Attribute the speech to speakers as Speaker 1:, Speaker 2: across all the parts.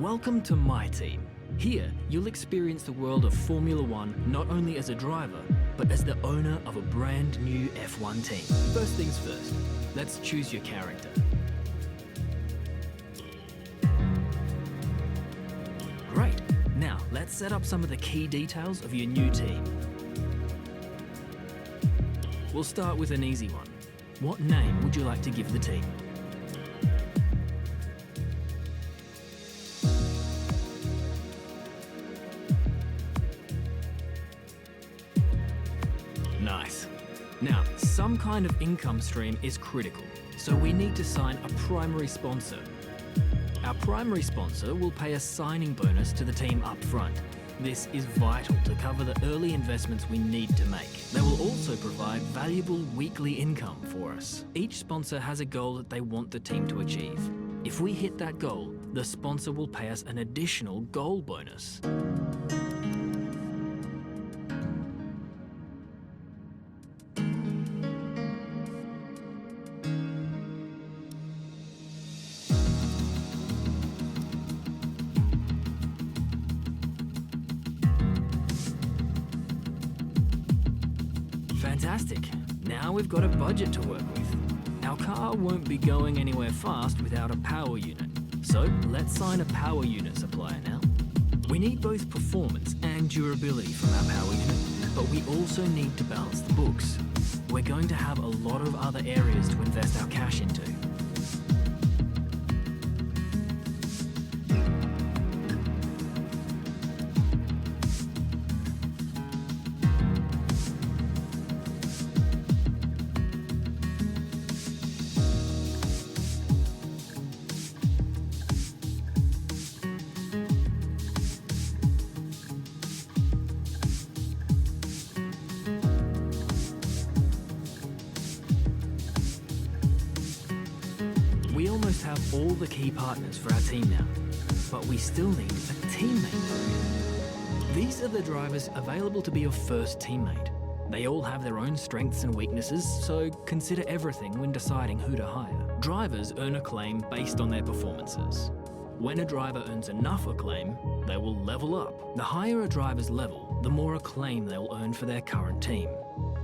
Speaker 1: Welcome to MyTeam. Here, you'll experience the world of Formula One not only as a driver, but as the owner of a brand new F1 team. First things first, let's choose your character. Great. Now, let's set up some of the key details of your new team. We'll start with an easy one. What name would you like to give the team? Nice. Now, some kind of income stream is critical, so we need to sign a primary sponsor. Our primary sponsor will pay a signing bonus to the team up front. This is vital to cover the early investments we need to make. They will also provide valuable weekly income for us. Each sponsor has a goal that they want the team to achieve. If we hit that goal, the sponsor will pay us an additional goal bonus. Fantastic. Now we've got a budget to work with. Our car won't be going anywhere fast without a power unit. So let's sign a power unit supplier now. We need both performance and durability from our power unit, but we also need to balance the books. We're going to have a lot of other areas to invest our cash into. We almost have all the key partners for our team now, but we still need a teammate. These are the drivers available to be your first teammate. They all have their own strengths and weaknesses, so consider everything when deciding who to hire. Drivers earn acclaim based on their performances. When a driver earns enough acclaim, they will level up. The higher a driver's level, the more acclaim they'll earn for their current team.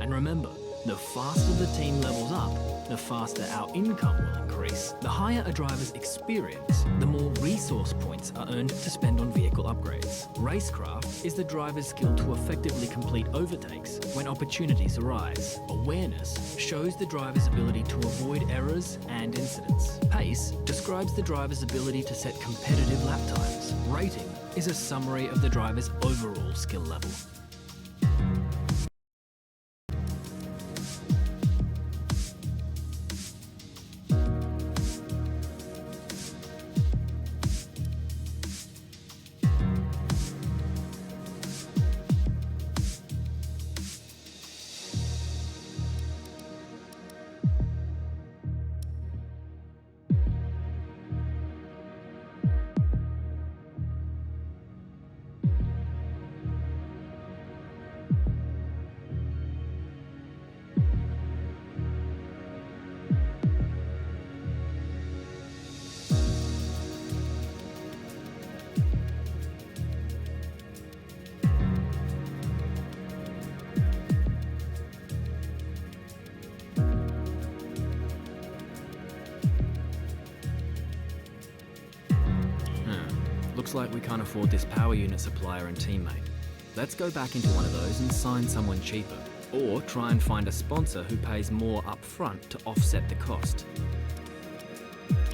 Speaker 1: And remember, the faster the team levels up, the faster our income will increase. The higher a driver's experience, the more resource points are earned to spend on vehicle upgrades. Racecraft is the driver's skill to effectively complete overtakes when opportunities arise. Awareness shows the driver's ability to avoid errors and incidents. Pace describes the driver's ability to set competitive lap times. Rating is a summary of the driver's overall skill level. Looks like we can't afford this power unit supplier and teammate. Let's go back into one of those and sign someone cheaper. Or try and find a sponsor who pays more up front to offset the cost.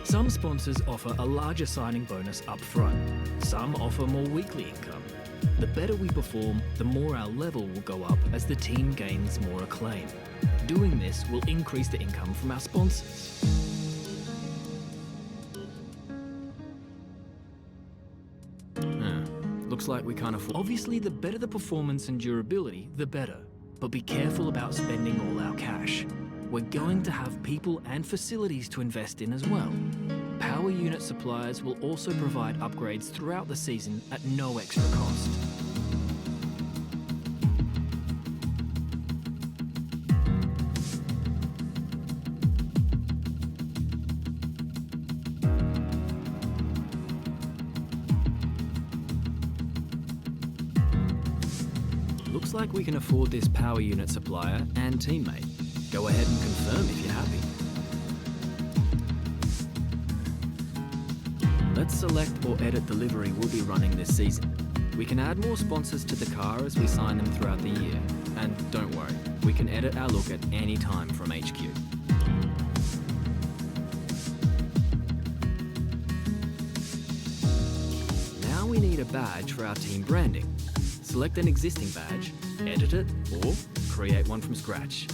Speaker 1: Some sponsors offer a larger signing bonus up front. Some offer more weekly income. The better we perform, the more our level will go up as the team gains more acclaim. Doing this will increase the income from our sponsors. Looks like we can't afford. Obviously, the better the performance and durability, the better. But be careful about spending all our cash. We're going to have people and facilities to invest in as well. Power unit suppliers will also provide upgrades throughout the season at no extra cost. Looks like we can afford this power unit supplier and teammate. Go ahead and confirm if you're happy. Let's select or edit the livery we'll be running this season. We can add more sponsors to the car as we sign them throughout the year. And don't worry, we can edit our look at any time from HQ. Now we need a badge for our team branding. Select an existing badge, edit it, or create one from scratch.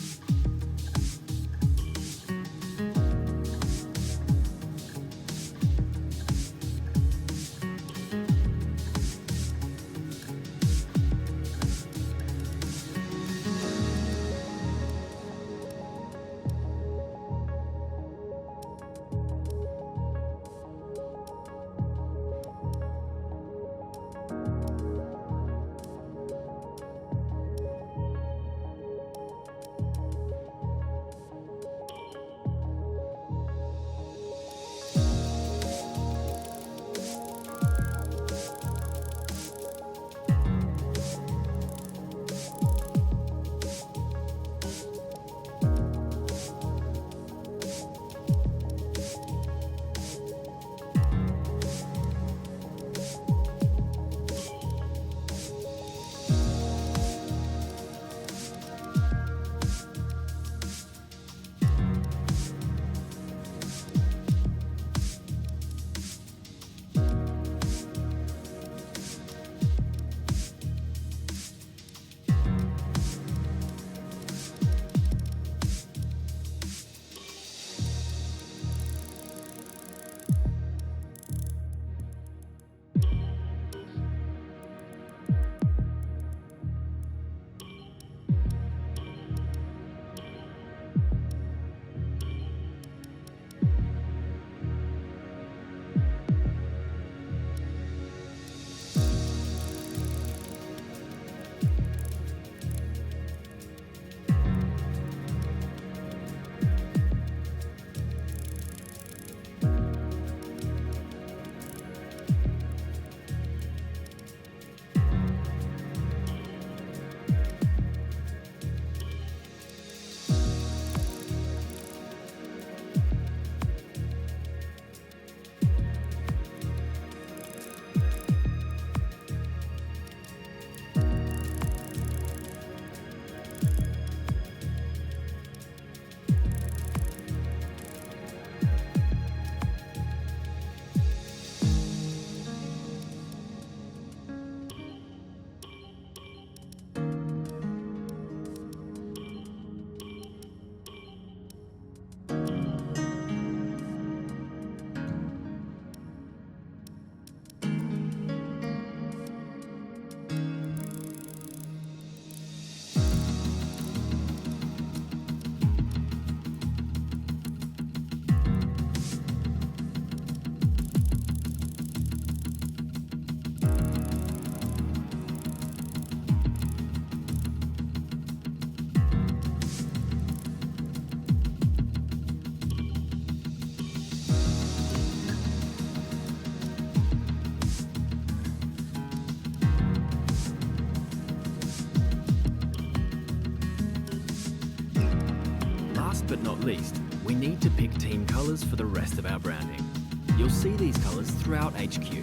Speaker 1: But not least, we need to pick team colours for the rest of our branding. You'll see these colours throughout HQ.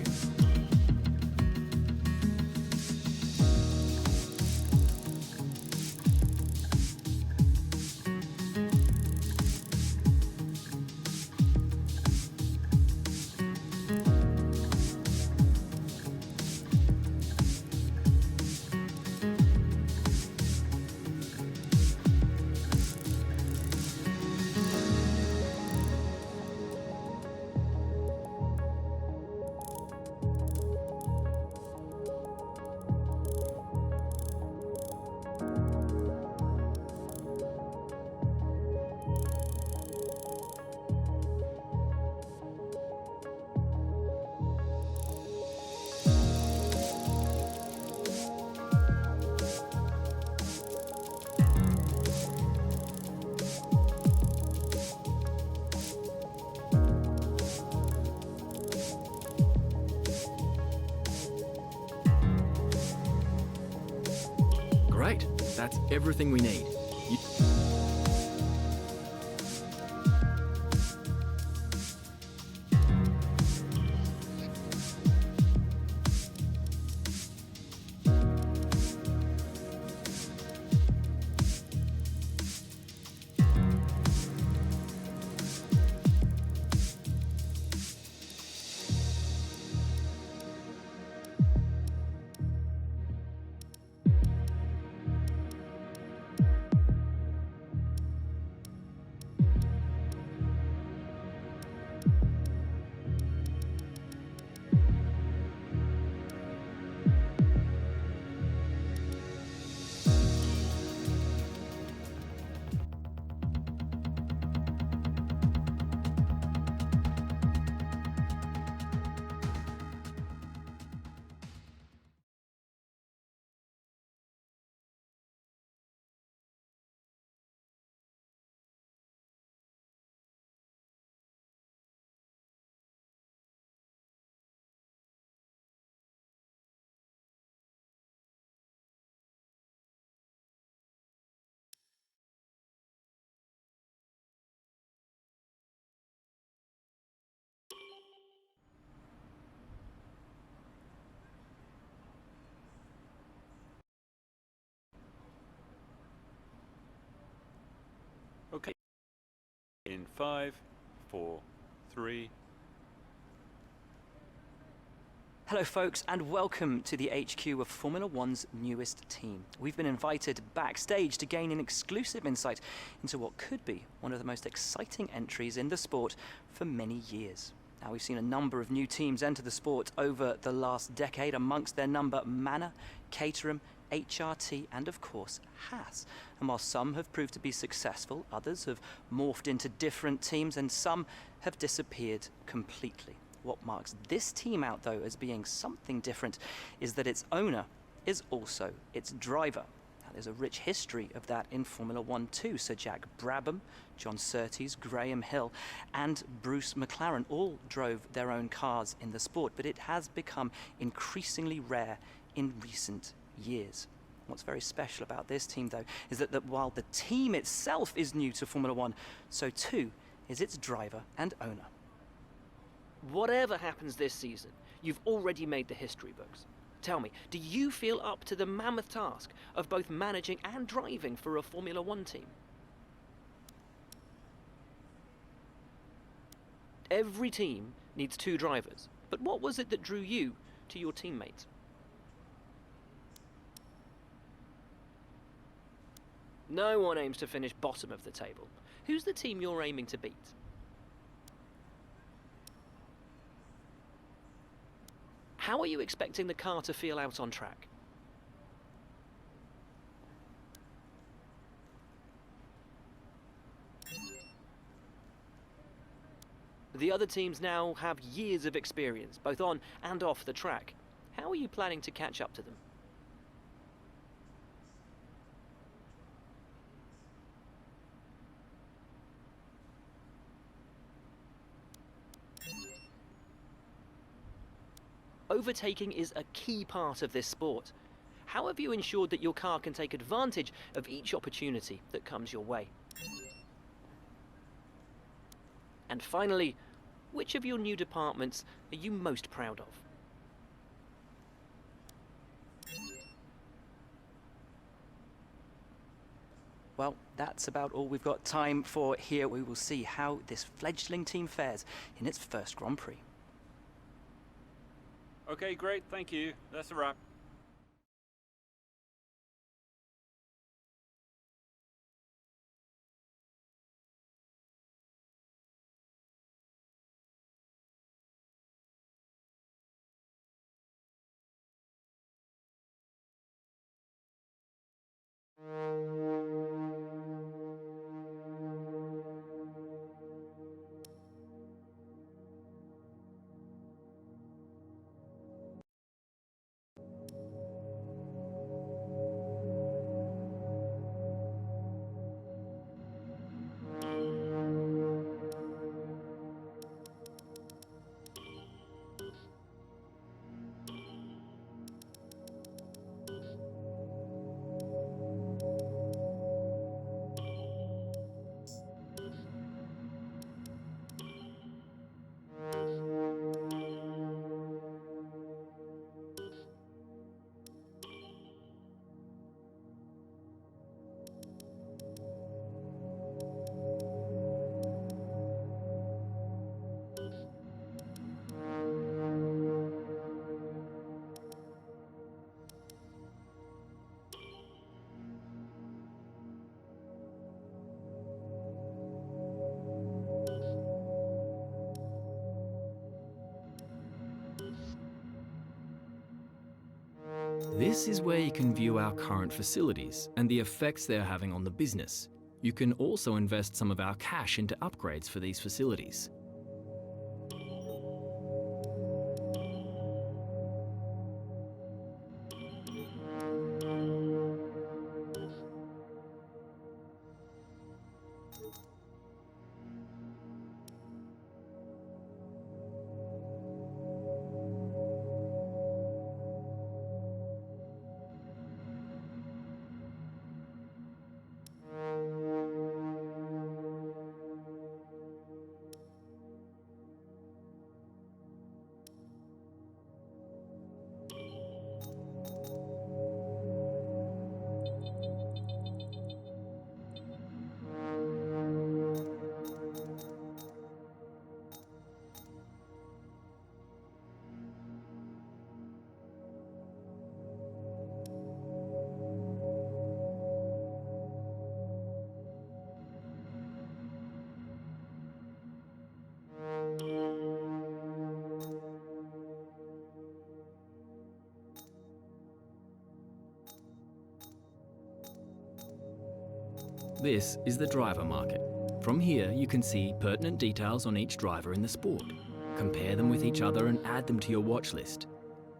Speaker 1: That's everything we need.
Speaker 2: Okay, in 5, 4, 3.
Speaker 3: Hello folks, and welcome to the HQ of Formula One's newest team. We've been invited backstage to gain an exclusive insight into what could be one of the most exciting entries in the sport for many years. Now, we've seen a number of new teams enter the sport over the last decade, amongst their number Manor, Caterham, HRT and of course Haas. And while some have proved to be successful, others have morphed into different teams and some have disappeared completely. What marks this team out though as being something different is that its owner is also its driver. Now, there's a rich history of that in Formula One too. Sir Jack Brabham, John Surtees, Graham Hill and Bruce McLaren all drove their own cars in the sport, but it has become increasingly rare in recent years. What's very special about this team though is that while the team itself is new to Formula One, so too is its driver and owner.
Speaker 4: Whatever happens this season, you've already made the history books. Tell me, do you feel up to the mammoth task of both managing and driving for a Formula One team? Every team needs 2 drivers, but what was it that drew you to your teammates? No one aims to finish bottom of the table. Who's the team you're aiming to beat? How are you expecting the car to feel out on track? The other teams now have years of experience, both on and off the track. How are you planning to catch up to them? Overtaking is a key part of this sport. How have you ensured that your car can take advantage of each opportunity that comes your way? And finally, which of your new departments are you most proud of?
Speaker 3: Well, that's about all we've got time for here. We will see how this fledgling team fares in its first Grand Prix.
Speaker 2: Okay, great, thank you. That's a wrap.
Speaker 1: This is where you can view our current facilities and the effects they're having on the business. You can also invest some of our cash into upgrades for these facilities. This is the driver market. From here, you can see pertinent details on each driver in the sport. Compare them with each other and add them to your watch list.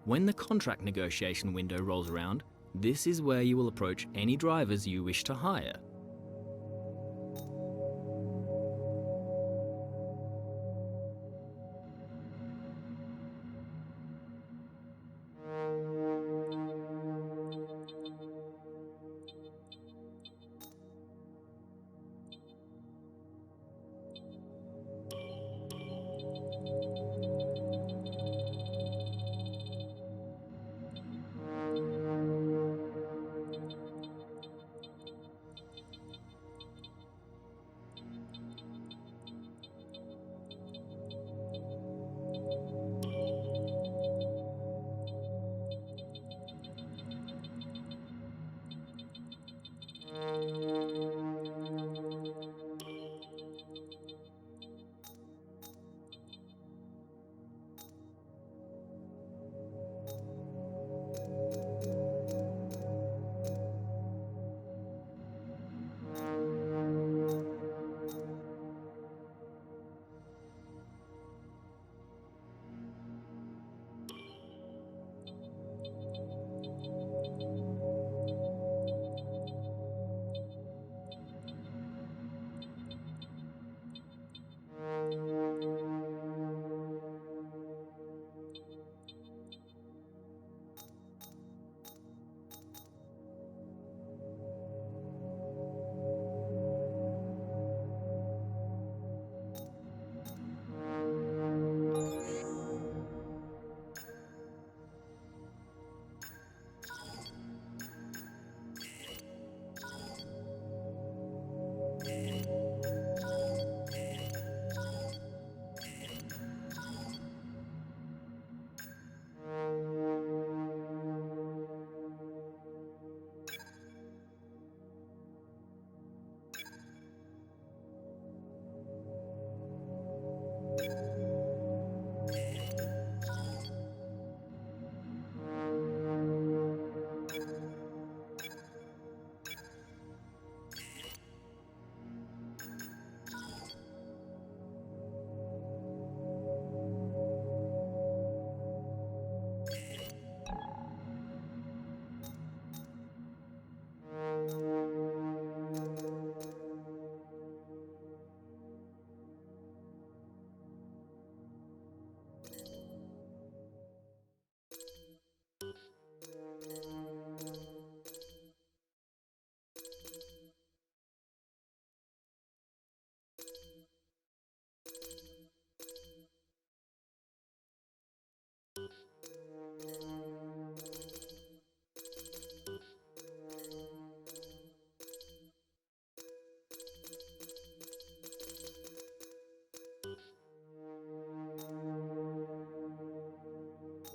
Speaker 1: When the contract negotiation window rolls around, this is where you will approach any drivers you wish to hire.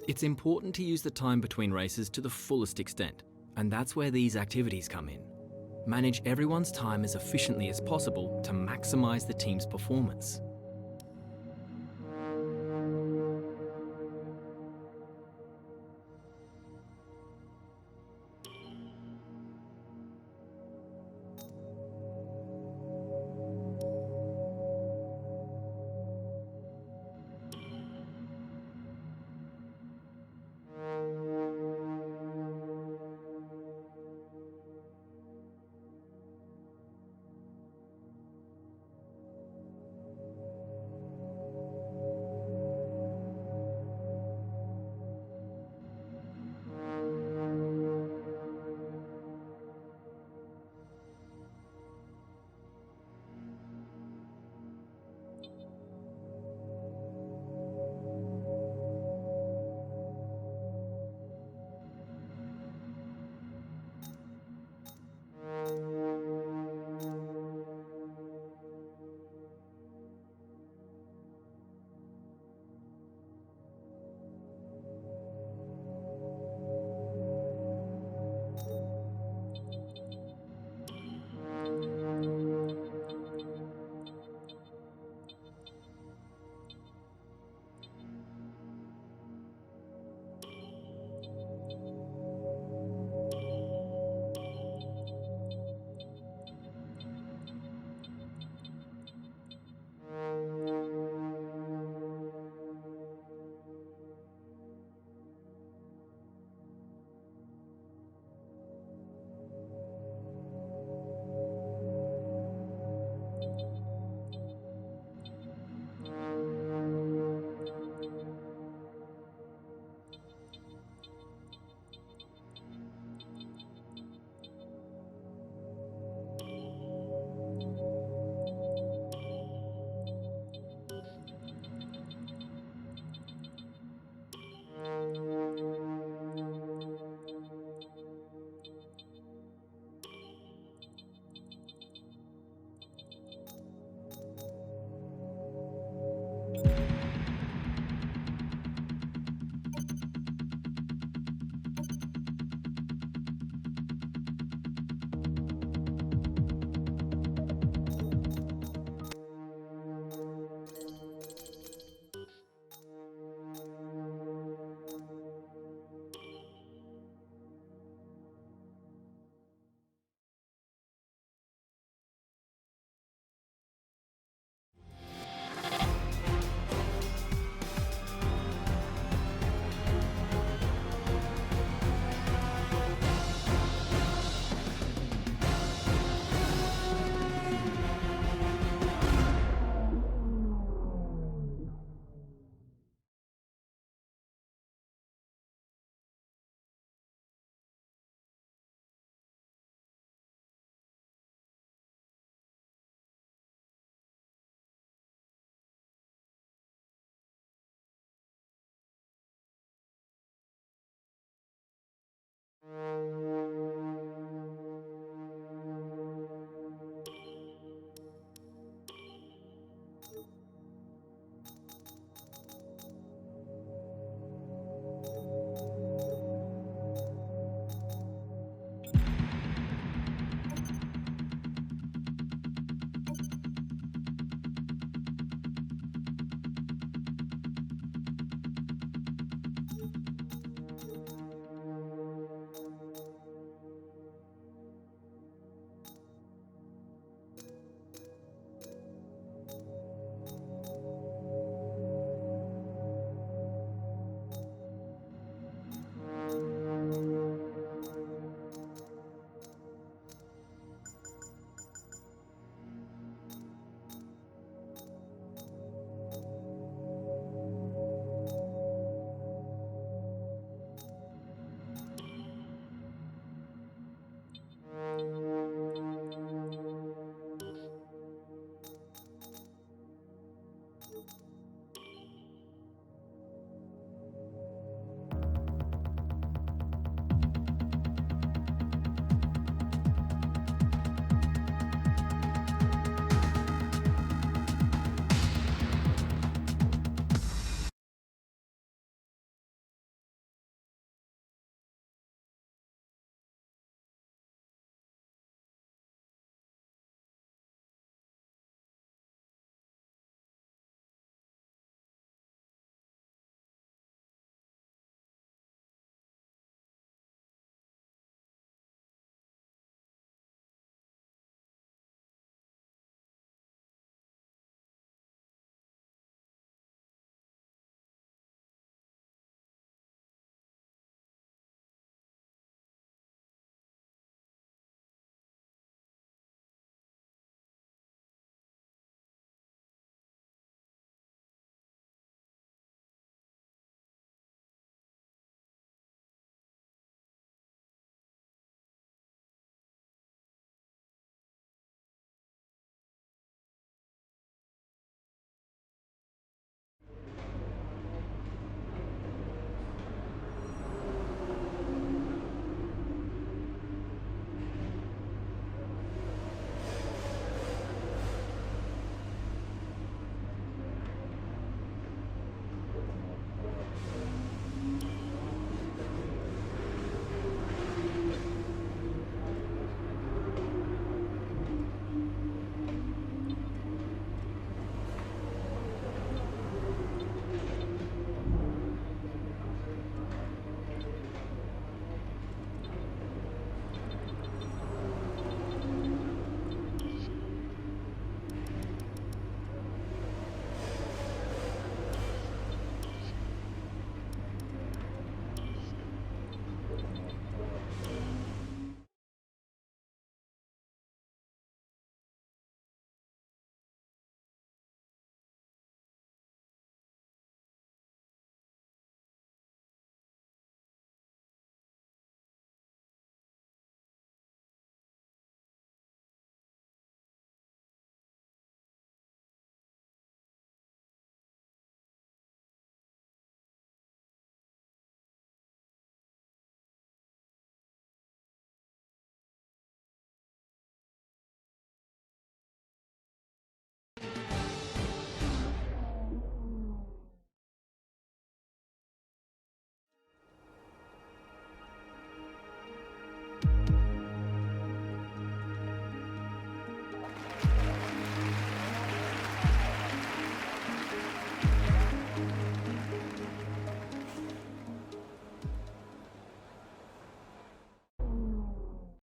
Speaker 1: It's important to use the time between races to the fullest extent, and that's where these activities come in. Manage everyone's time as efficiently as possible to maximize the team's performance.